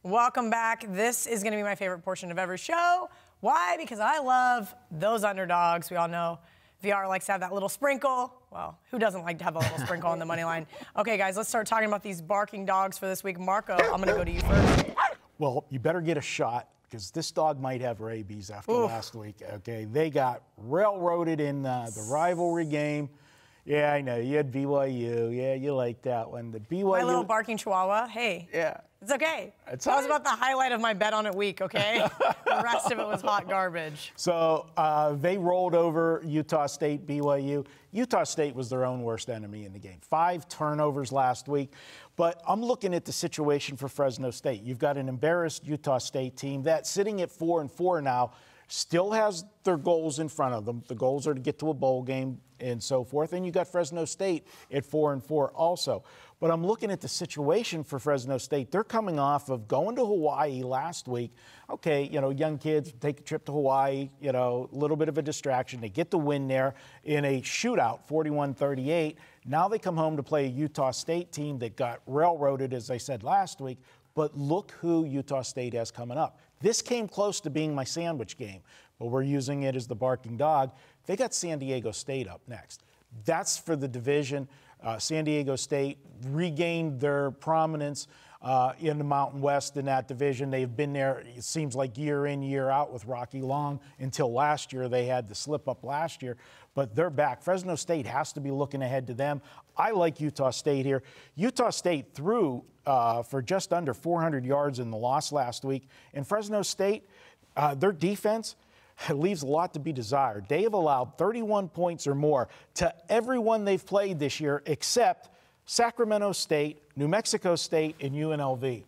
Welcome back. This is going to be my favorite portion of every show. Why? Because I love those underdogs. We all know VR likes to have that little sprinkle. Well, who doesn't like to have a little sprinkle on the money line? Okay, guys, let's start talking about these barking dogs for this week. Marco, I'm going to go to you first. Well, you better get a shot because this dog might have rabies after last week. Okay, they got railroaded in the rivalry game. Yeah, I know. You had BYU. Yeah, you like that one. The BYU. My little barking chihuahua. Hey. Yeah. It's okay. That was about the highlight of my bet on it week, okay? The rest of it was hot garbage. So they rolled over Utah State, BYU. Utah State was their own worst enemy in the game. 5 turnovers last week. But I'm looking at the situation for Fresno State. You've got an embarrassed Utah State team that's sitting at 4-4 now, still has their goals in front of them. The goals are to get to a bowl game and so forth. And you got Fresno State at 4-4 also. But I'm looking at the situation for Fresno State. They're coming off of going to Hawaii last week. Okay, you know, young kids take a trip to Hawaii, you know, a little bit of a distraction. They get the win there in a shootout, 41-38. Now they come home to play a Utah State team that got railroaded, as I said last week. But look who Utah State has coming up. This came close to being my sandwich game, but we're using it as the barking dog. They got San Diego State up next. That's for the division. San Diego State regained their prominence in the Mountain West in that division. They've been there, it seems like, year in, year out with Rocky Long until last year. They had the slip up last year, but they're back. Fresno State has to be looking ahead to them. I like Utah State here. Utah State threw for just under 400 yards in the loss last week. And Fresno State, their defense leaves a lot to be desired. They have allowed 31 points or more to everyone they've played this year except Sacramento State, New Mexico State, and UNLV.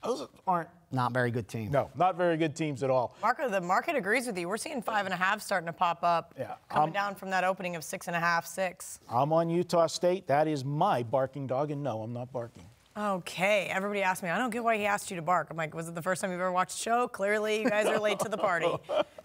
Those aren't not very good teams. No, not very good teams at all. Marco, the market agrees with you. We're seeing 5.5 starting to pop up, coming down from that opening of 6.5, 6. I'm on Utah State. That is my barking dog, and no, I'm not barking. Okay, everybody asked me, I don't get why he asked you to bark. I'm like, was it the first time you've ever watched the show? Clearly, you guys are late to the party.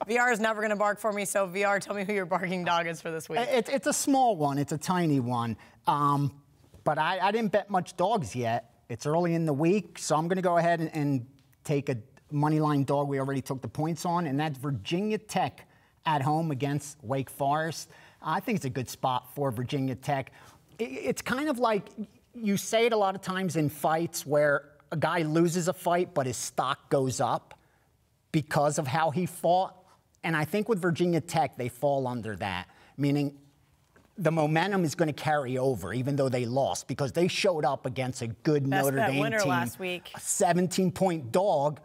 VR is never going to bark for me, so VR, tell me who your barking dog is for this week. It's a small one. It's a tiny one. But I didn't bet much dogs yet. It's early in the week, so I'm going to go ahead and take a moneyline dog we already took the points on, and that's Virginia Tech at home against Wake Forest. I think it's a good spot for Virginia Tech. It's kind of like, you say it a lot of times in fights where a guy loses a fight, but his stock goes up because of how he fought. And I think with Virginia Tech, they fall under that, meaning the momentum is going to carry over, even though they lost, because they showed up against a good Notre Dame winner team, last week. A 17-point dog,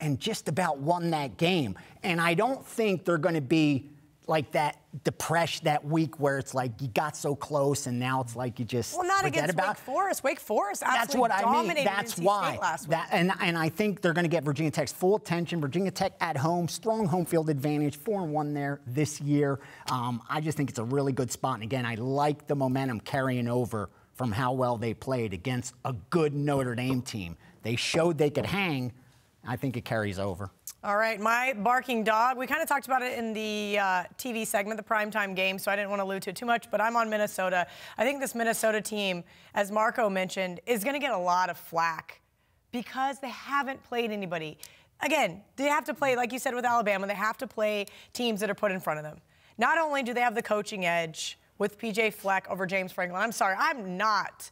and just about won that game. And I don't think they're going to be like that depression that week where it's like you got so close and now it's like you just not forget against about Wake Forest. Wake Forest absolutely that's what I mean. dominated That's NC why. State last week. And I think they're going to get Virginia Tech's full attention. Virginia Tech at home, strong home field advantage, 4-1 there this year. I just think it's a really good spot. And again, I like the momentum carrying over from how well they played against a good Notre Dame team. They showed they could hang. I think it carries over. All right, my barking dog, we kind of talked about it in the TV segment, the primetime game, so I didn't want to allude to it too much, but I'm on Minnesota. I think this Minnesota team, as Marco mentioned, is going to get a lot of flack because they haven't played anybody. Again, they have to play, like you said with Alabama, they have to play teams that are put in front of them. Not only do they have the coaching edge with P.J. Fleck over James Franklin. I'm sorry, I'm not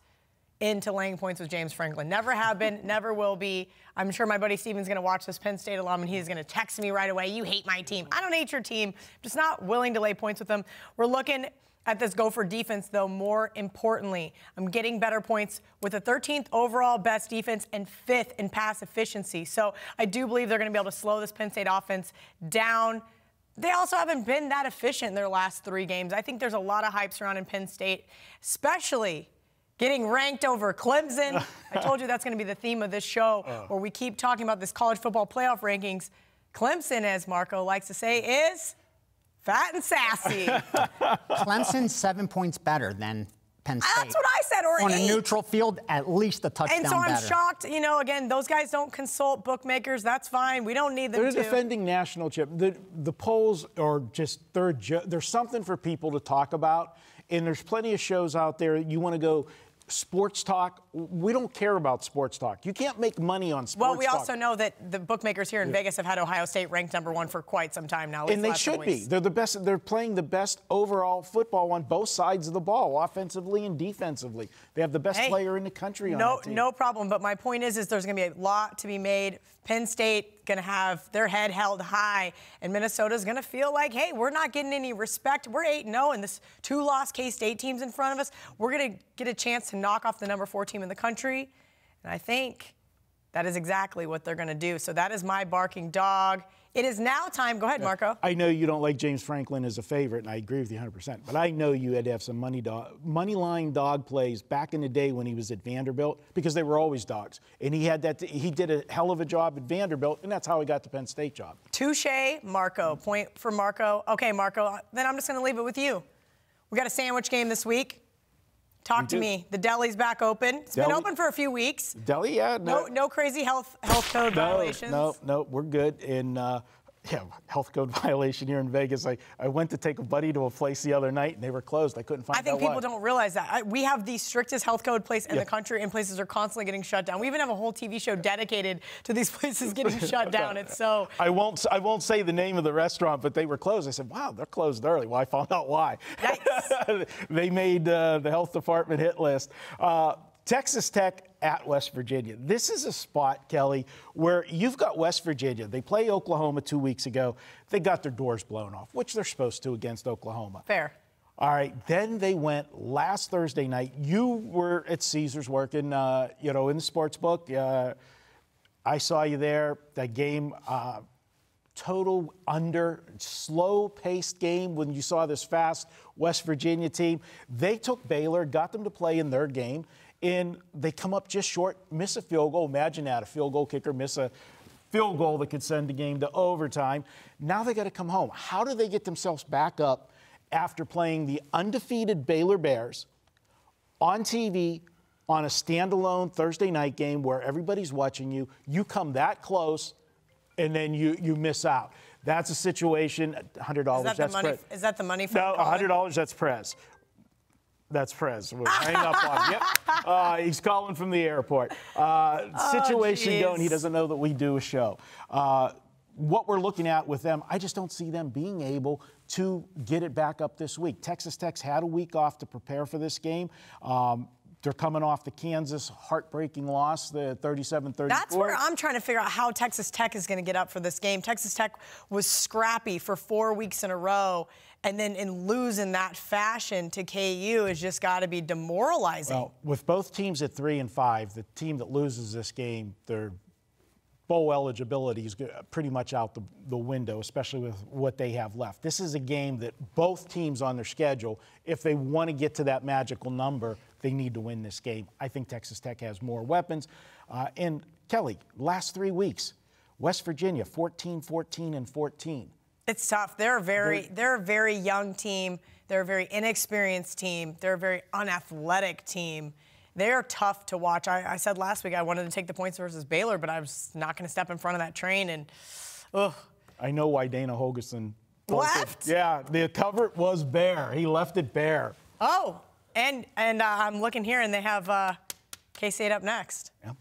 into laying points with James Franklin. Never have been, never will be. I'm sure my buddy Steven's going to watch this Penn State alum, and he's going to text me right away, you hate my team. I don't hate your team. I'm just not willing to lay points with them. We're looking at this Gopher defense, though, more importantly. I'm getting better points with the 13th overall best defense and 5th in pass efficiency. So I do believe they're going to be able to slow this Penn State offense down. They also haven't been that efficient in their last 3 games. I think there's a lot of hype surrounding Penn State, especially getting ranked over Clemson. I told you that's going to be the theme of this show, where we keep talking about this college football playoff rankings. Clemson, as Marco likes to say, is fat and sassy. Clemson's 7 points better than Penn State. That's what I said, or on 8. a neutral field, at least a touchdown better. And so I'm better. shocked, you know, again, those guys don't consult bookmakers. That's fine. We don't need them They're to. They're defending national chip. The polls are just, there's something for people to talk about, and there's plenty of shows out there. You want to go sports talk. We don't care about sports talk. You can't make money on sports talk. Well, we also know that the bookmakers here in Vegas have had Ohio State ranked #1 for quite some time now. And they should be. They're the best. They're playing the best overall football on both sides of the ball, offensively and defensively. They have the best player in the country on that team. No problem. But my point is there's going to be a lot to be made. Penn State going to have their head held high, and Minnesota's going to feel like, hey, we're not getting any respect. We're 8-0, and this 2-loss K-State team's in front of us. We're going to get a chance to knock off the #4 team in the country, and I think that is exactly what they're going to do. So that is my barking dog. It is now time. Go ahead, Marco. I know you don't like James Franklin as a favorite, and I agree with you 100%. But I know you had to have some money line dog plays back in the day when he was at Vanderbilt, because they were always dogs. And he had that. He did a hell of a job at Vanderbilt, and that's how he got the Penn State job. Touché, Marco. Point for Marco. Okay, Marco. Then I'm just going to leave it with you. We got a sandwich game this week. Talk to me. The deli's back open. It's been open for a few weeks. Deli, yeah. No crazy health code violations. No, we're good. And health code violation here in Vegas. I went to take a buddy to a place the other night, and they were closed. I couldn't find out why. I think people don't realize that. We have the strictest health code place in the country, and places are constantly getting shut down. We even have a whole TV show dedicated to these places getting shut down. It's so. I won't say the name of the restaurant, but they were closed. I said, wow, they're closed early. Well, I found out why. Yikes. They made the health department hit list. Texas Tech at West Virginia. This is a spot, Kelly, where you've got West Virginia. They play Oklahoma 2 weeks ago. They got their doors blown off, which they're supposed to against Oklahoma. Fair. All right. Then they went last Thursday night. You were at Caesars working, in the sports book. I saw you there. That game, total under, slow-paced game when you saw this fast West Virginia team. They took Baylor, got them to play in their game, and they come up just short, miss a field goal. Imagine that, a field goal kicker miss a field goal that could send the game to overtime. Now they got to come home. How do they get themselves back up after playing the undefeated Baylor Bears on TV on a standalone Thursday night game where everybody's watching you? You come that close, and then you miss out. That's a situation. $100. That's Prez. Is that the money for No, $100. That's Prez. That's Prez. We'll hang up on him. Yep. He's calling from the airport. Situation going. He doesn't know that we do a show. What we're looking at with them, I just don't see them being able to get it back up this week. Texas Tech's had a week off to prepare for this game. They're coming off the Kansas heartbreaking loss, the 37-34. That's where I'm trying to figure out how Texas Tech is going to get up for this game. Texas Tech was scrappy for 4 weeks in a row, and then in losing that fashion to KU has just got to be demoralizing. Well, with both teams at 3 and 5, the team that loses this game, their bowl eligibility is pretty much out the window, especially with what they have left. This is a game that both teams on their schedule, if they want to get to that magical number, they need to win this game. I think Texas Tech has more weapons. And Kelly, last 3 weeks, West Virginia, 14, 14, and 14. It's tough. They're a very young team. They're a very inexperienced team. They're a very unathletic team. They're tough to watch. I said last week I wanted to take the points versus Baylor, but I was not going to step in front of that train. And, ugh. I know why Dana Holgerson left. Yeah, the cover was bare. He left it bare. Oh, and I'm looking here, and they have K-State up next. Yeah.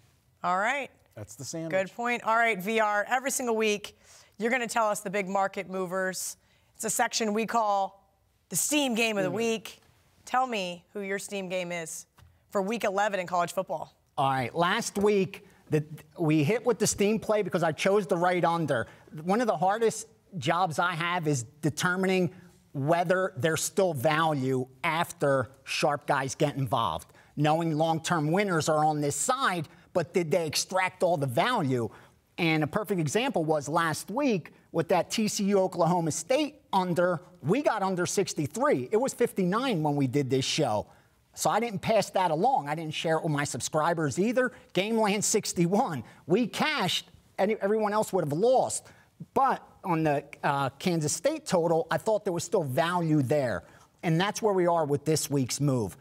All right. That's the sandwich. Good point. All right, VR, every single week, you're going to tell us the big market movers. It's a section we call the Steam Game of the Week. Tell me who your Steam game is for Week 11 in college football. All right, last week, we hit with the Steam play because I chose the right under. One of the hardest jobs I have is determining whether there's still value after sharp guys get involved. Knowing long-term winners are on this side, but did they extract all the value? And a perfect example was last week with that TCU Oklahoma State under, we got under 63. It was 59 when we did this show. So I didn't pass that along. I didn't share it with my subscribers either. Game land 61. We cashed, and everyone else would have lost. But on the Kansas State total, I thought there was still value there. And that's where we are with this week's move.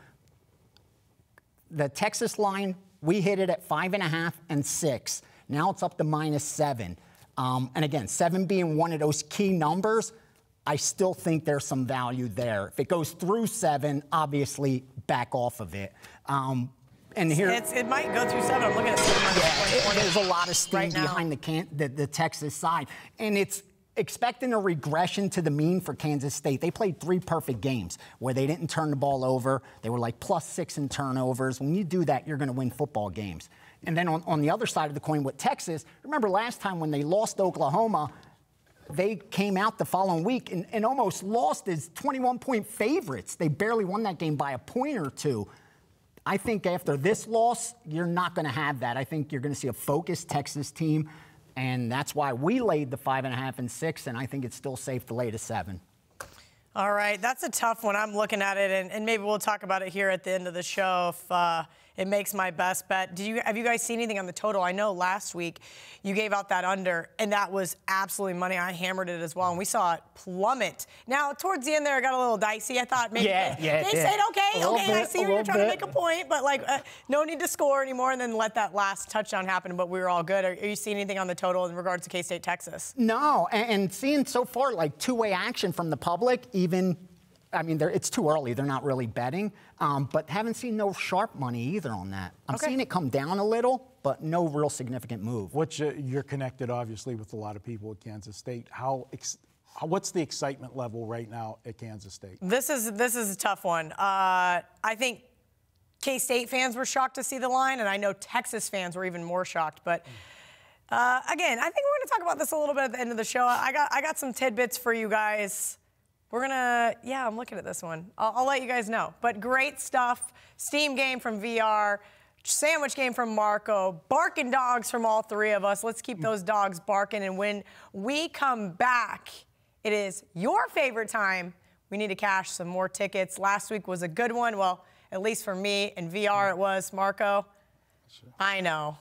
The Texas line, we hit it at 5.5 and 6. Now it's up to -7. And again, 7 being one of those key numbers, I still think there's some value there. If it goes through 7, obviously back off of it. And here, it might go through 7. I'm looking at 7. there's a lot of steam right behind the Texas side. And it's expecting a regression to the mean for Kansas State. They played 3 perfect games where they didn't turn the ball over. They were like +6 in turnovers. When you do that, you're going to win football games. And then on the other side of the coin with Texas, remember last time when they lost Oklahoma, they came out the following week and almost lost as 21-point favorites. They barely won that game by a point or 2. I think after this loss, you're not going to have that. I think you're going to see a focused Texas team, and that's why we laid the 5.5 and 6, and I think it's still safe to lay to 7. All right, that's a tough one. I'm looking at it, and maybe we'll talk about it here at the end of the show if it makes my best bet. Have you guys seen anything on the total? I know last week you gave out that under, and that was absolutely money. I hammered it as well, and we saw it plummet. Now, towards the end there, it got a little dicey. I thought maybe they said, okay, I see you're trying to make a point, but no need to score anymore, and then let that last touchdown happen, but we were all good. Are you seeing anything on the total in regards to K-State, Texas? No, and seeing so far two-way action from the public, it's too early. They're not really betting, but haven't seen no sharp money either on that. I'm seeing it come down a little, but no real significant move. You're connected, obviously, with a lot of people at Kansas State. What's the excitement level right now at Kansas State? This is a tough one. I think K-State fans were shocked to see the line, and I know Texas fans were even more shocked. But again, I think we're going to talk about this a little bit at the end of the show. I got some tidbits for you guys. We're going to, I'm looking at this one. I'll let you guys know. But great stuff. Steam game from VR. Sandwich game from Marco. Barking dogs from all 3 of us. Let's keep those dogs barking. And when we come back, it is your favorite time. We need to cash some more tickets. Last week was a good one. Well, at least for me and VR it was. Marco, sure. I know.